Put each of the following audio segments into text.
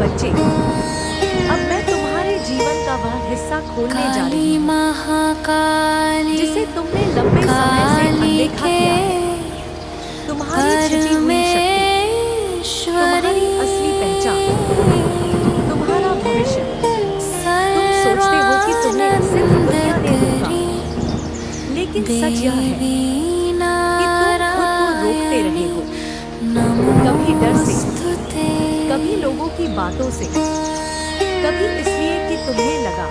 बच्चे, अब मैं तुम्हारे जीवन का वह हिस्सा खोलने जा रही हूँ जिसे तुमने लंबे समय से अनदेखा किया है। तुम्हारी छिपी हुई शक्ति, तुम्हारी असली पहचान, तुम्हारा भविष्य। तुम सोचते हो कि तुम्हें सिर्फ दुनिया ने रोका, लेकिन सच यह है कि तुम खुद को रोकते रहे हो। कभी डर से, कभी लोगों की बातों से, कभी इसलिए कि तुम्हें लगा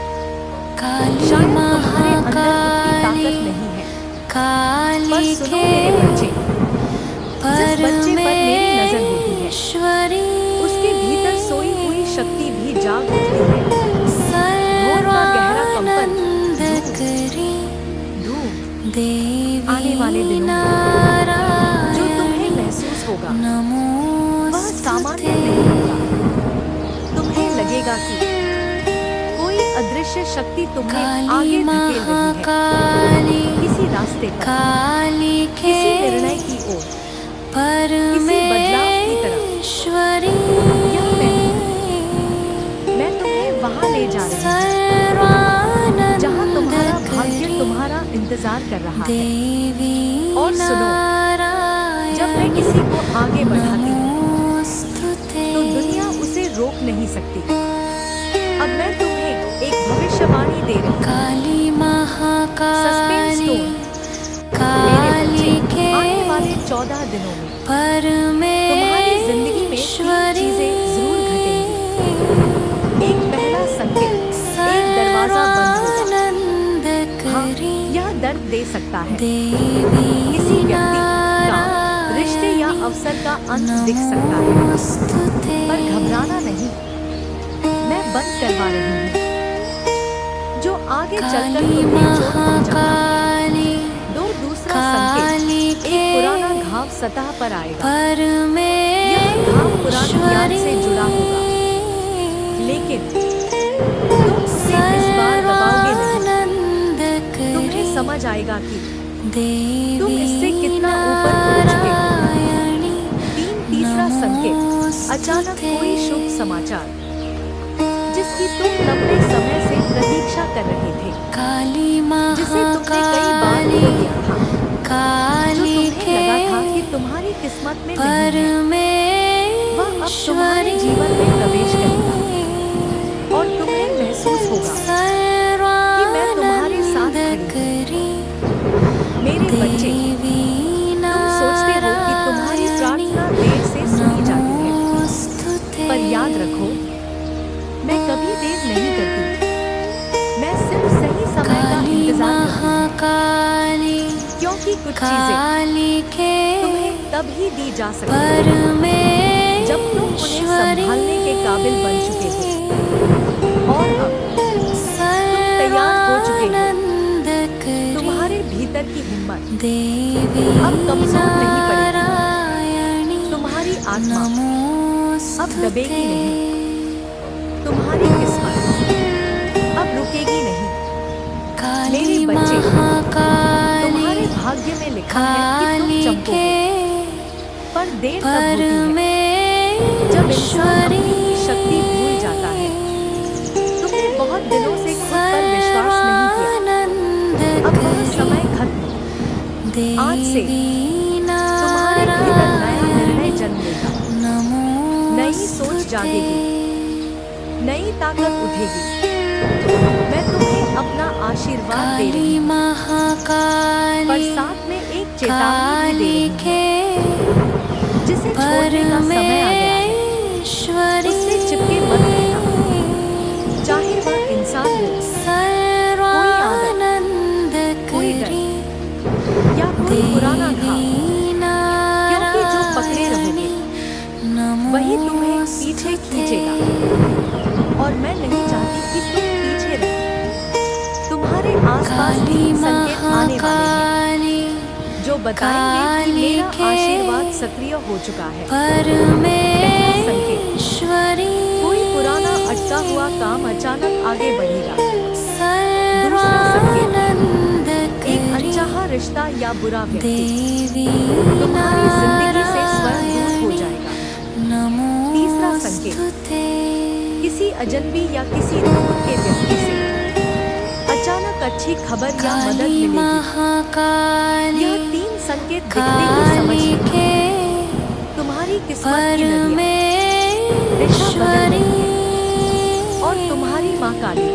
शायद तुम्हारे अंदर उतनी ताकत नहीं है। पर सुनो मेरे बच्चे, जिस बच्चे पर मेरी नजर होती है उसके भीतर सोई हुई शक्ति भी जाग उठती है। घोर का गहरा कंपन, धूप आने वाले दिनों में जो तुम्हें महसूस होगा वह सामान्य नहीं होगा। तुम्हें लगेगा कि कोई अदृश्य शक्ति तुम्हें आगे धकेल रही है, किसी रास्ते पर, किसी निर्णय की ओर, किसी बदलाव की तरफ। यह मैं तुम्हें वहां ले जा रही हूँ जहां तुम्हारा भाग्य तुम्हारा इंतजार कर रहा है। और सुनो, जब मैं किसी को आगे बढ़ाती हूँ तो दुनिया उसे रोक नहीं सकती। अब मैं तुम्हें एक भविष्यवाणी दे रही हूँ। Suspense tone. मेरे बच्चे, आने वाले 14 दिनों में तुम्हारी जिंदगी में 3 चीजें जरूर घटेंगी। एक पहला संकेत, एक दरवाजा बंद होगा। हाँ, यह दर्द दे सकता है। किसी व्यक्ति, काम, रिश्ते या अवसर का अंत दिख सकता है। पर घबराना नहीं, मैं बंद करवा रही हूँ जो आगे चलकर तुम्हें चोट पहुंचाएगा। दूसरा संकेत, एक पुराना घाव सतह पर आएगा। यह घाव पुरानी याद से जुड़ा होगा, लेकिन तुम उसे इस बार दबाओगे नहीं। तुम्हें समझ आएगा कि तुम इससे कितना ऊपर पहुंच चुके हो। तीसरा संकेत, अचानक कोई शुभ समाचार जिसकी तुम लंबे समय से प्रतीक्षा कर रहे थे, जिसे तुमने कई बार खो दिया था, जो तुम्हें लगा था कि तुम्हारी किस्मत में नहीं है, वह अब तुम्हारे जीवन में प्रवेश करेगा। और तुम्हें महसूस होगा कि मैं तुम्हारे साथ खड़ी हूँ। मेरे बच्चे, तुम सोचते हो कि तुम्हारी प्रार्थना देर से सुनी जाती है, पर याद रखो, मैं कभी देर नहीं करती। मैं सिर्फ सही समय का इंतजार करती हूँ, क्योंकि कुछ चीजें तुम्हें तब ही दी जा सकती हैं जब तुम उन्हें संभालने के काबिल बन चुके हो। और अब तुम तैयार हो चुके हो। तुम्हारे भीतर की हिम्मत अब कमजोर नहीं पड़ेगी। तुम्हारी आत्मा अब दबेगी नहीं। तुम्हारी किस्मत अब रुकेगी नहीं। मेरे बच्चे, तुम्हारे भाग्य में लिखा है कि तुम चमकोगे, पर देर तब होती है जब इंसान अपनी शक्ति भूल जाता है। तुमने बहुत दिनों से खुद पर विश्वास नहीं किया। अब वह समय खत्म। आज से तुम्हारे भीतर नया निर्णय जन्म लेगा, नई सोच जागेगी, नई ताकत उठेगी। मैं तुम्हें अपना आशीर्वाद दे रही हूँ, पर साथ में एक चेतावनी दे रही हूँ। जिसे छोड़ने का समय आ गया है, उससे चिपके मत रहना। चाहे वह इंसान हो, कोई आदत, कोई डर या कोई पुराना घाव, क्योंकि जो पकड़े रहोगे वही तुम्हें पीछे खींचेगा। और मैं नहीं चाहती कि तुम पीछे रहो। तुम्हारे आसपास 3 संकेत आने वाले हैं जो बताएंगे कि मेरा आशीर्वाद सक्रिय हो चुका है। पहला संकेत, कोई पुराना अटका हुआ काम अचानक आगे बढ़ेगा। दूसरा संकेत, एक अनचाहा रिश्ता या बुरा व्यक्ति तुम्हारी जिंदगी से स्वयं दूर हो जाएगा। तीसरा संकेत, किसी अजनबी या किसी दूर के व्यक्ति से अचानक अच्छी खबर या मदद मिलेगी। यह 3 संकेत दिखते ही समझ लीजिए। तुम्हारी किस्मत की नदियाँ दिशा बदल रही है और तुम्हारी माँ काली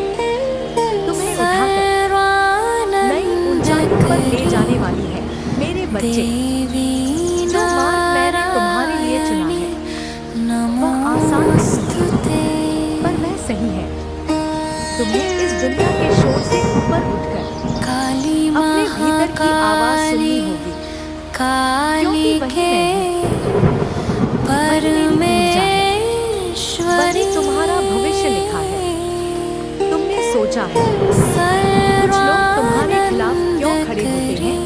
तुम्हें उठाकर नई ऊंचाइयों पर ले जाने वाली है। मेरे बच्चे, जो मार्ग मैंने तुम्हारे लिए चुना है वह आसान नहीं पर वह सही है। तुम्हें इस दुनिया के शोर से ऊपर उठकर अपने भीतर की आवाज सुननी होगी, क्योंकि वही परमेश्वरी तुम्हारा भविष्य लिखा है। तुमने सोचा है कुछ लोग तुम्हारे खिलाफ क्यों खड़े होते हैं,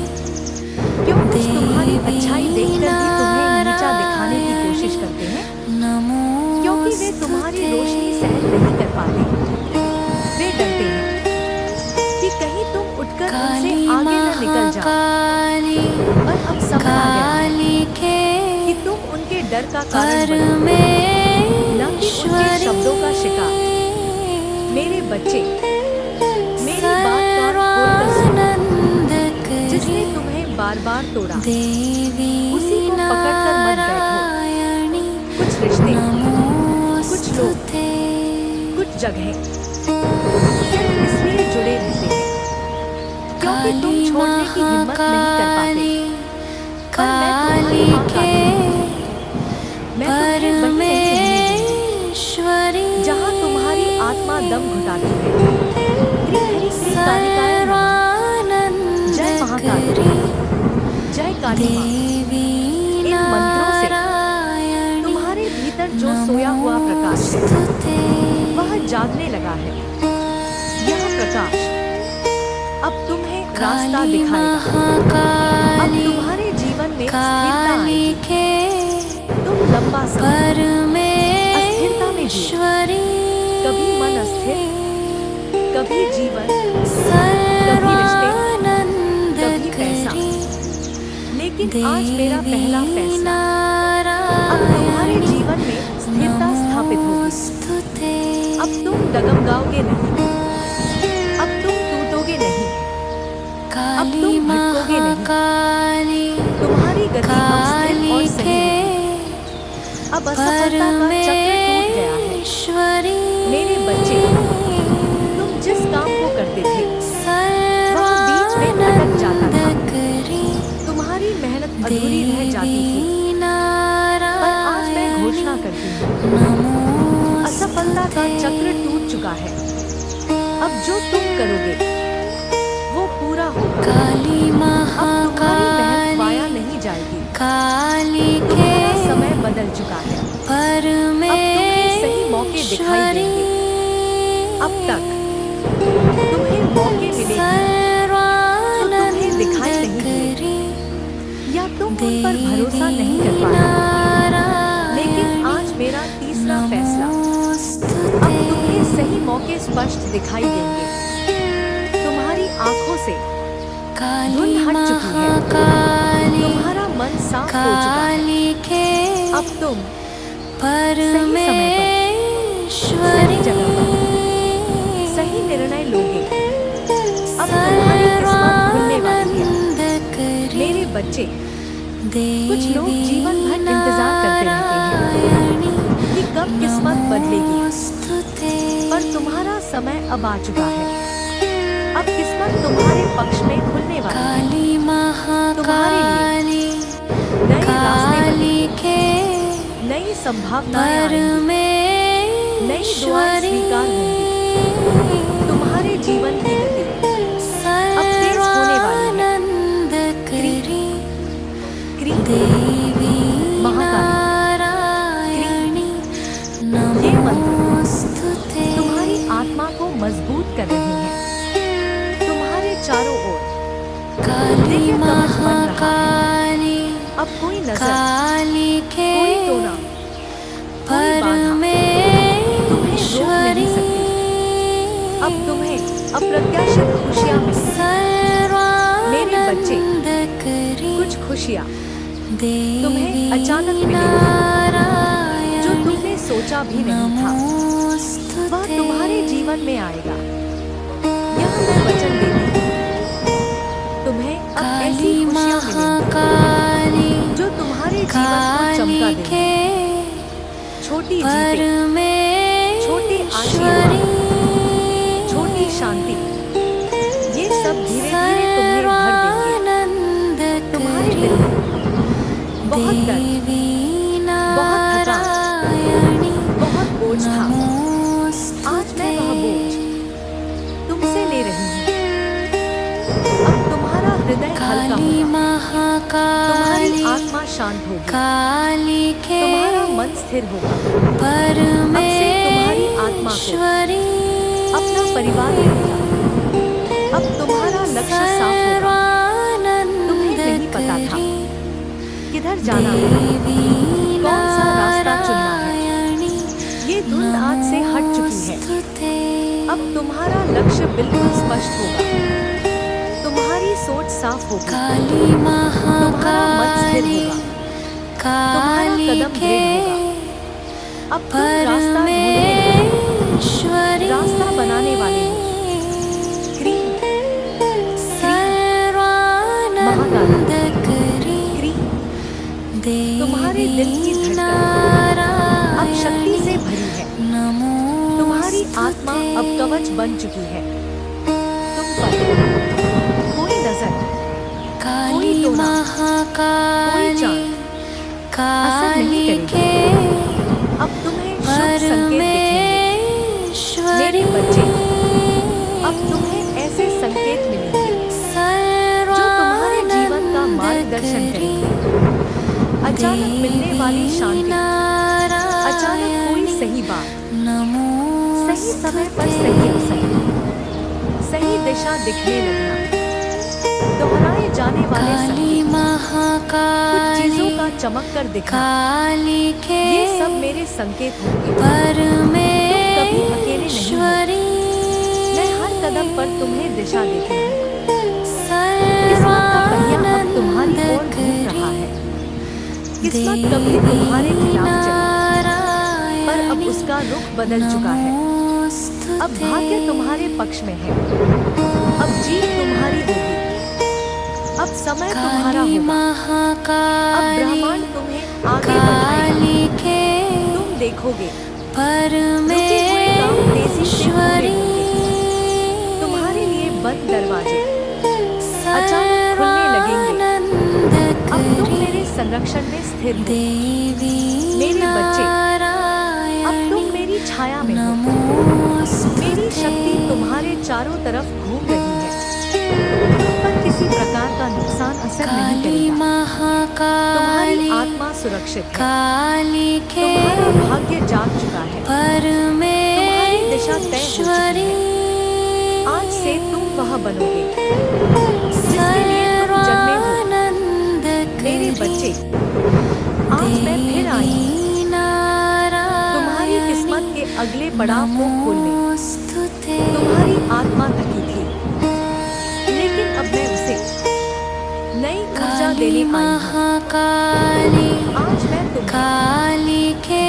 क्यों कुछ तुम्हारी अच्छाई देखकर भी तुम्हें नीचा दिखाने की कोशिश करते हैं, क्योंकि वे तुम्हारी रोशनी सहन नहीं कर पाते। वे डरते हैं कि कहीं तुम उठकर उनसे आगे न निकल जाओ। और अब समय आ गया कि तुम उनके डर का कारण बनो, न कि उनके शब्दों का शिकार। मेरे बच्चे, मेरी बात कान खोलकर सुनो। जिसने तुम्हें बार बार तोड़ा उसी को पकड़कर मत बैठो। कुछ रिश्ते, कुछ लोग, कुछ जगह इसलिए जुड़े रहते हैं क्योंकि तुम छोड़ने की हिम्मत नहीं कर पाते। पर मैं तुम्हारी माँ काली हूँ। मैं तुम्हें वहीं रहने जहाँ तुम्हारी आत्मा दम घुटाती है। जय महाकाली, जय काली माँ। इन मंत्रों से तुम्हारे भीतर जो सोया हुआ प्रकाश है वह जागने लगा है। यह प्रकाश अब तुम्हें रास्ता दिखाएगा। अब तुम्हारे जीवन में स्थिरता आएगी। तुम लंबा समय अस्थिरता में जिए। कभी मन अस्थिर, कभी जीवन, कभी रिश्ते, कभी पैसा। लेकिन आज मेरा पहला फैसला, अब तुम्हारे जीवन में स्थिरता स्थापित होगी। अब तुम डगमगाओगे नहीं, अब तुम टूटोगे नहीं, अब तुम भटकोगे नहीं। तुम्हारी गति अब स्थिर और सही होगी। अब असफलता का चक्र टूट गया है। मेरे बच्चे, तुम जिस काम को करते थे वह बीच में अटक जाता था। तुम्हारी मेहनत अधूरी रह जाती थी। पर आज मैं घोषणा करती हूँ, असफलता का चक्र टूट चुका है। अब जो तुम करोगे वो पूरा होगा। अब तुम्हारी मेहनत वाया नहीं जाएगी। तुम्हारा समय बदल चुका है। अब तुम्हें सही मौके दिखाई देंगे। अब तक तुम्हें मौके मिलेंगे तो तुम्हें दिखाई नहीं देंगे, या तुम उन पर भरोसा नहीं कर पाए। लेकिन आज मेरा तीसरा फैसला, अब तुम्हें सही मौके स्पष्ट दिखाई देंगे। तुम्हारी आंखों से धुंध हट चुकी है। तुम्हारा मन साफ हो चुका है। अब तुम सही समय पर, सही जगह पर सही निर्णय लोगे। अब तुम्हारी किस्मत खुलने वाली है। मेरे बच्चे, कुछ लोग जीवन भर इंतजार करते रहते हैं कि कब किस्मत बदलेगी, पर तुम्हारा समय अब आ चुका है। अब किस्मत तुम्हारे पक्ष में खुलने वाली है। तुम्हारे लिए नए रास्ते बनेंगे, नई संभावनाएं आएंगी, नई दुआएं स्वीकार होंगी। तुम्हारे जीवन की गति अब तेज होने वाली है। क्री महाकाली, ये मंत्र तुम्हारी आत्मा को मजबूत कर रहे हैं। तुम्हारे चारों ओर दिव्य कवच बन रहा है। अब कोई नजर, कोई टोना, कोई बाधा तुम्हें रोक नहीं सकती। अब तुम्हें अप्रत्याशित खुशियां मिलेंगी। मेरे बच्चे, कुछ खुशियां तुम्हें अचानक मिलेंगी जो तुमने सोचा भी नहीं था। वह तुम्हारे जीवन में आएगा। यह मैं वचन देती हूँ। तुम्हें अब ऐसी खुशियाँ मिलेंगी जो तुम्हारे जीवन को चमका देंगी। छोटी जीतें, छोटे आशीर्वाद, छोटी शांति, ये सब धीरे धीरे तुम्हें भर देंगे। तुम्हारे दिल में बहुत दर्द, बहुत थकान, बहुत बोझ था। आज मैं वह बोझ तुमसे ले रही हूँ। अब तुम्हारा हृदय हल्का होगा, तुम्हारी आत्मा शांत होगी, तुम्हारा मन स्थिर होगा। अब से तुम्हारी आत्मा को अपना परिवार मिलेगा। अब तुम्हारा लक्ष्य साफ होगा। तुम्हें नहीं पता था किधर जाना है, कौन सा रास्ता चुनना है। ये धुंध आज से हट चुकी है। अब तुम्हारा लक्ष्य बिल्कुल स्पष्ट होगा। तुम्हारी सोच साफ होगी, तुम्हारा मन स्थिर होगा, तुम्हारा कदम दृढ़ होगा। अब तुम रास्ता ढूंढने लगो, रास्ता बनाने वाले हो। क्रीम, तुम्हारे दिल की धड़कन अब शक्ति से भरी है। तुम्हारी आत्मा अब कवच बन चुकी है। तुम पर कोई नजर, कोई टोना, कोई चांद असर नहीं करेगा। अब तुम्हें शुभ संकेत दिखेंगे। मेरे बच्चे, अब तुम्हें ऐसे संकेत मिलेंगे जो तुम्हारे जीवन का मार्गदर्शन करेंगे। अचानक मिलने वाली शांति, अचानक कोई सही बात, सही समय पर सही अवसर, सही दिशा दिखने लगना, दोहराए जाने वाले संकेत, कुछ चीजों का चमक कर दिखना, ये सब मेरे संकेत होंगे। तुम कभी अकेले नहीं हो। मैं हर कदम पर तुम्हें दिशा देती हूँ। किस्मत का पहिया अब तुम्हारी ओर घूम रहा है। किस्मत कभी तुम्हारे खिलाफ चली, पर अब उसका रुख बदल चुका है। अब भाग्य तुम्हारे पक्ष में है। अब जीत तुम्हारी होगी। अब समय तुम्हारा होगा। अब ब्रह्मांड तुम्हें आगे बढ़ाएगा। तुम देखोगे रुके हुए काम तेजी से पूरे होंगे। तुम्हारे लिए बंद दरवाजे अचानक खुलने लगेंगे। अब तुम मेरे संरक्षण में स्थिर हो। मेरे बच्चे, अब तुम मेरी छाया में हो। मेरी शक्ति तुम्हारे चारों तरफ घूम रही है। तुम पर किसी प्रकार का नुकसान असर नहीं करेगा। तुम्हारी आत्मा सुरक्षित है। तुम्हारा भाग्य जाग चुका है। तुम्हारी दिशा तय हो चुकी है। आज से तुम वह बनोगे जिसके लिए तुम जन्मे हो। मेरे बच्चे, आज मैं फिर आई हूँ तुम्हारी किस्मत के अगले पड़ाव को खोलने। तुम्हारी आत्मा थकी थी, लेकिन अब मैं उसे नई ऊर्जा देने आई हूँ। आज मैं तुम्हें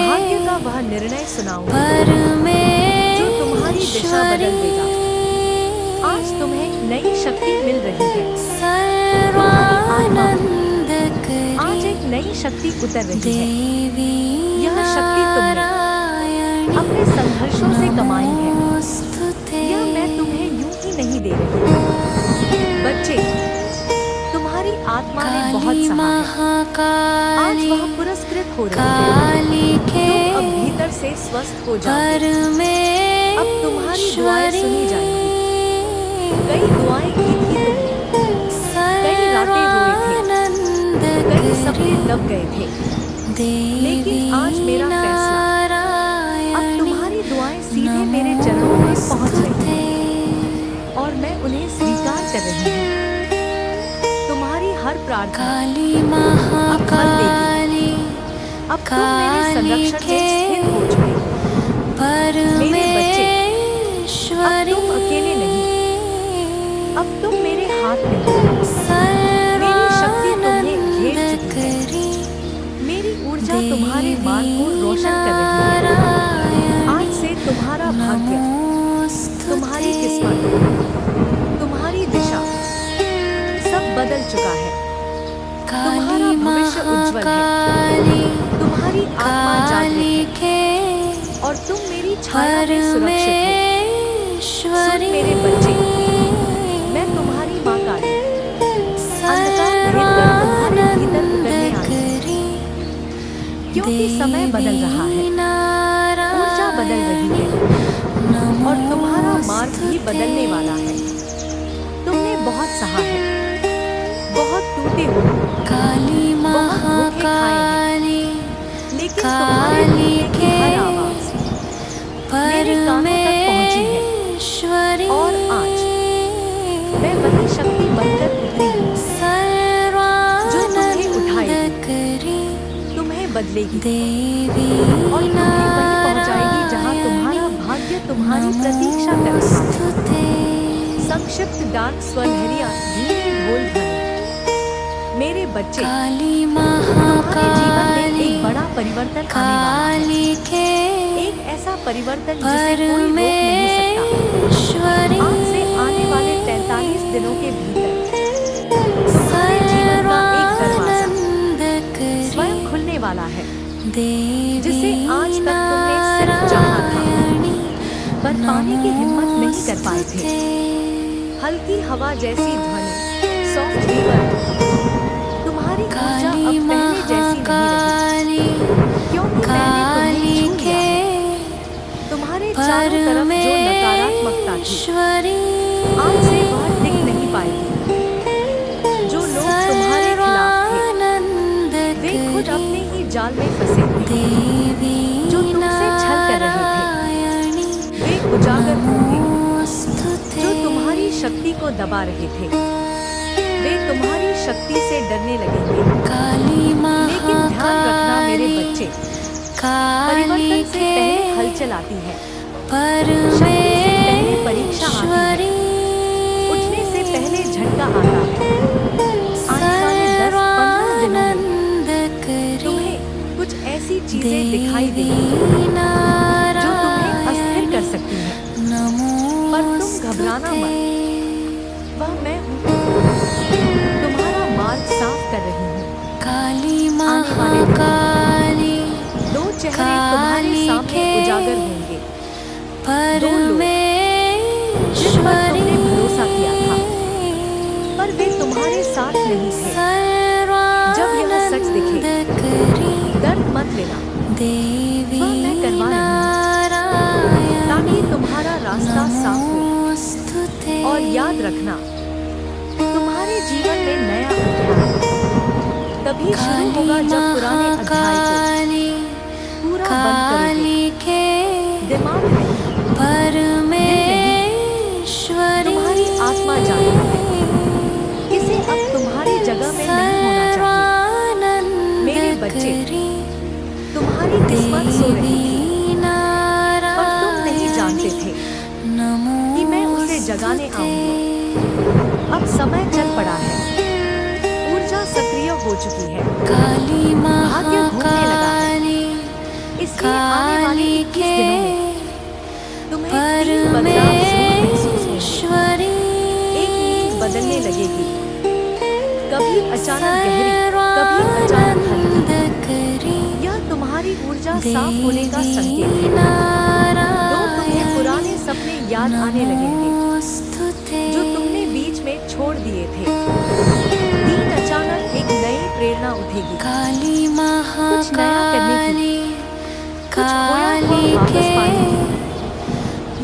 भाग्य का वह निर्णय सुनाऊंगा जो तुम्हारी दिशा बदल देगा। आज तुम्हें नई शक्ति मिल रही है। आज एक नई शक्ति उतर रही है। यह शक्ति तुमने अपने संघर्षों से कमाई है। यह मैं तुम्हें यूं ही नहीं दे रही। बच्चे, तुम्हारी आत्मा ने बहुत सहा है। आज वह पुरस्कृत हो रही है। तुम अब भीतर से स्वस्थ हो जाओगे। अब तुम्हारी दुआएं सुनी जाएंगी। कई दुआएं की थी तुमने, कई रातें रोए थे, कई सपने दब गए थे, लेकिन आज मेरा फैसला, अब तुम्हारी दुआएं सीधे मेरे चरणों में पहुंच रही हैं और मैं उन्हें स्वीकार कर रही हूँ। तुम्हारी हर प्रार्थना अब फल देगी। अब तुम मेरे संरक्षण में स्थिर हो चुके। मेरे बच्चे, अब तुम अकेले नहीं। अब तुम मेरे हाथ में हो। मेरी शक्ति तुम्हें घेर चुकी है। मेरी ऊर्जा तुम्हारे मार्ग को रोशन कर रही है। आज से तुम्हारा भाग्य चुका है। तुम्हारा भविष्य उज्जवल है। तुम्हारी आत्मा जागृत है और तुम मेरी छाया में सुरक्षित हो। सुन मेरे बच्चे, मैं तुम्हारी माँ काली अंधकार भेद कर तुम्हारे भीतर उतरने आई हूँ, क्योंकि समय बदल रहा है, ऊर्जा बदल रही है और तुम्हारा मार्ग भी बदलने वाला है। तुमने बहुत सहा है, बहुत टूटे हो, बहुत धोखे खाए हैं, लेकिन तुम्हारे टूटने की हर आवाज मेरे कानों तक पहुंची है और आज मैं वही शक्ति बनकर उतरी हूँ जो तुम्हें उठाएगी, तुम्हें बदलेगी और तुम्हें वहीं पहुंचाएगी जहां तुम्हारा भाग्य तुम्हारी प्रतीक्षा कर रहा है। संक्षिप्त डाक स्वलहरियां, धीरे ढोल ध्वनि। मेरे बच्चे, तुम्हारे जीवन में एक बड़ा परिवर्तन आने वाला है। एक ऐसा परिवर्तन जिसे कोई रोक नहीं सकता। आज से आने वाले 43 दिनों के भीतर तुम्हारे जीवन का एक दरवाजा स्वयं खुलने वाला है, जिसे आज तक तुमने सिर्फ चाहा था पर पाने की हिम्मत नहीं कर पाए थे। हल्की हवा जैसी ध्वनि, सॉफ्ट रिवर। तुम्हारी ऊर्जा अब पहले जैसी नहीं रही, क्योंकि मैंने तुम्हें छू लिया है। तुम्हारे चारों तरफ जो नकारात्मकता थी, आज से वह टिक नहीं पाएगी। जो लोग तुम्हारे खिलाफ थे, वे खुद अपने ही जाल में फंसे थे। जो तुमसे छल कर रहे थे, वे उजागर होंगे। जो तुम्हारी शक्ति को दबा रहे थे, वे तुम्हारी शक्ति से डरने लगेंगे। लेकिन ध्यान रखना मेरे बच्चे, परिवर्तन से पहले हलचल आती है, शक्ति से पहले परीक्षा आती है, उठने से पहले झटका आता है। आने वाले 10-15 दिनों में तुम्हें कुछ ऐसी चीजें दिखाई देंगी जो तुम्हें अस्थिर कर सकती हैं, पर तुम घबराना मत। वह मैं हूँ, तुम्हारा मार्ग साफ कर रही हूँ। आने वाले दो चेहरे तुम्हारे सामने उजागर होंगे। दो लोग जिन पर तुमने भरोसा किया था, पर वे तुम्हारे साथ नहीं थे। जब यह सच दिखे, दर्द मत लेना, वह मैं करवा रही हूँ, ताकि तुम्हारा रास्ता साफ हो। और याद रखना, तुम्हारे जीवन में नया अध्याय तभी शुरू होगा जब पुराने अध्याय को पूरा बंद करोगे। दिमाग नहीं, दिल नहीं, तुम्हारी आत्मा जानती है किसे अब तुम्हारी जगह में नहीं होना चाहिए। मेरे बच्चे, तुम्हारी किस्मत सो रही थी, पर तुम नहीं जानते थे कि मैं उसे जगाने आऊंगा। अब समय चल पड़ा है, ऊर्जा सक्रिय हो चुकी है, भाग्य घूमने लगा है। इसलिए आने वाले 21 दिनों में तुम्हें 3 बदलाव जरूर महसूस होंगे। एक नींद बदलने लगेगी, कभी अचानक गहरी, कभी अचानक हल्की। यह तुम्हारी ऊर्जा साफ होने का संकेत है। दो तुम्हें पुराने सपने याद आने लगेंगे जो तुमने बीच में छोड़ दिए थे। 3 अचानक एक नई प्रेरणा उठेगी, कुछ नया करने की, कुछ खोया हुआ वापस पाने की,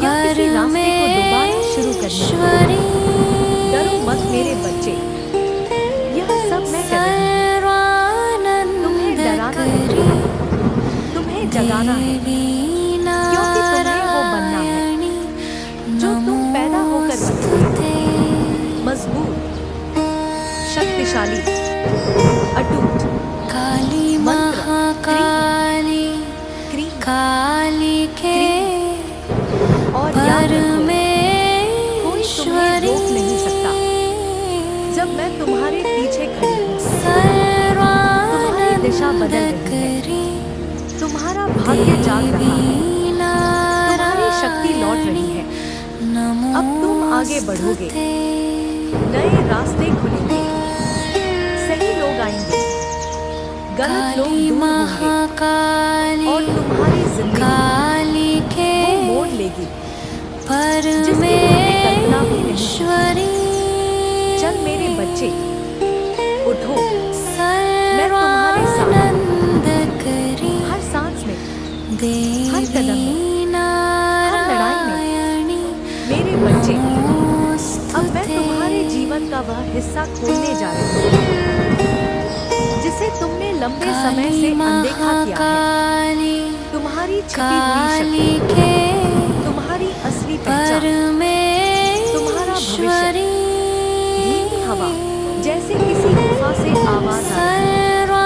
या किसी रास्ते को दोबारा शुरू करने की। डरो मत मेरे बच्चे, यह सब मैं कर रही हूँ। तुम्हें डराना नहीं, तुम्हें जगाना है, क्योंकि तुम्हें वो बनना है जो तुम पैदा होकर बने। मजबूत, शक्तिशाली, अटूट। मंत्र, और याद रखो, कोई तुम्हें रोक नहीं सकता। जब मैं तुम्हारे पीछे खड़ी हूँ, तुम्हारी दिशा बदल रही है, तुम्हारा भाग्य जाग रहा है, तुम्हारी शक्ति लौट रही है। अब तुम आगे बढ़ोगे, नए रास्ते खुलेंगे, गलत लोग दूर होंगे और तुम्हारी जिंदगी वो मोड़ लेगी जिसकी तुमने कल्पना भी नहीं की। चल मेरे बच्चे उठो, मैं तुम्हारे साथ हर सांस में, हर कदम में, हर लड़ाई में। मेरे बच्चे, अब मैं तुम्हारे जीवन का वह हिस्सा खोलने जा रही हूँ जिसे तुमने लंबे समय से अनदेखा किया है। तुम्हारी छिपी हुई शक्ति, तुम्हारी असली पहचान, तुम्हारा भविष्य। धीमी हवा जैसे किसी गुफा से आवाज आ रही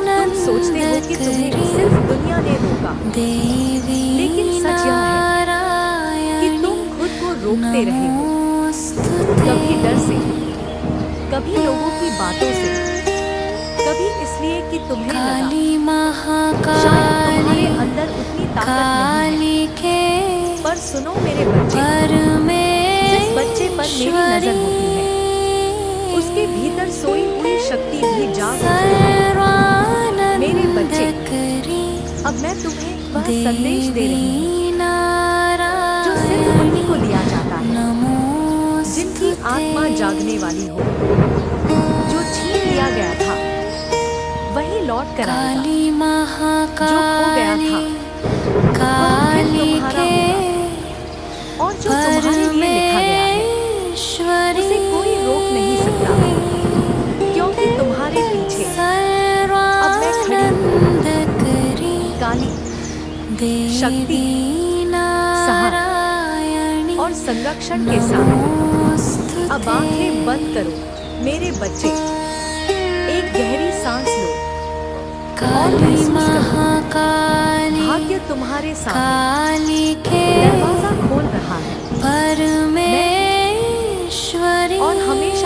है। तुम सोचते हो कि तुम्हें सिर्फ दुनिया ने रोका, लेकिन सच यह है कि तुम खुद को रोकते रहे हो। कभी डर से, कभी लोगों की बातों से, कभी इसलिए कि तुम्हें लगा शायद तुम्हारे अंदर उतनी ताकत नहीं है। पर सुनो मेरे बच्चे, जिस बच्चे पर मेरी नजर होती है उसके भीतर सोई हुई शक्ति भी जाग उठती है। मेरे बच्चे, अब मैं तुम्हें वह संदेश दे रही हूँ जो सिर्फ उन्हीं को दिया जाता है जिनकी आत्मा जागने वाली हो। जो छीन लिया गया था वही लौट कर आएगा, जो खो गया था वह फिर तुम्हारा होगा। और जो तुम्हारे लिए लिखा गया है उसे कोई रोक नहीं सकता, क्योंकि तुम्हारे पीछे अब मैं खड़ी हूँ। काली शक्ति, सहारा और संरक्षण के साथ। अब आंखें बंद करो मेरे बच्चे, एक गहरी सांस लो और महसूस करो भाग्य तुम्हारे साथ है।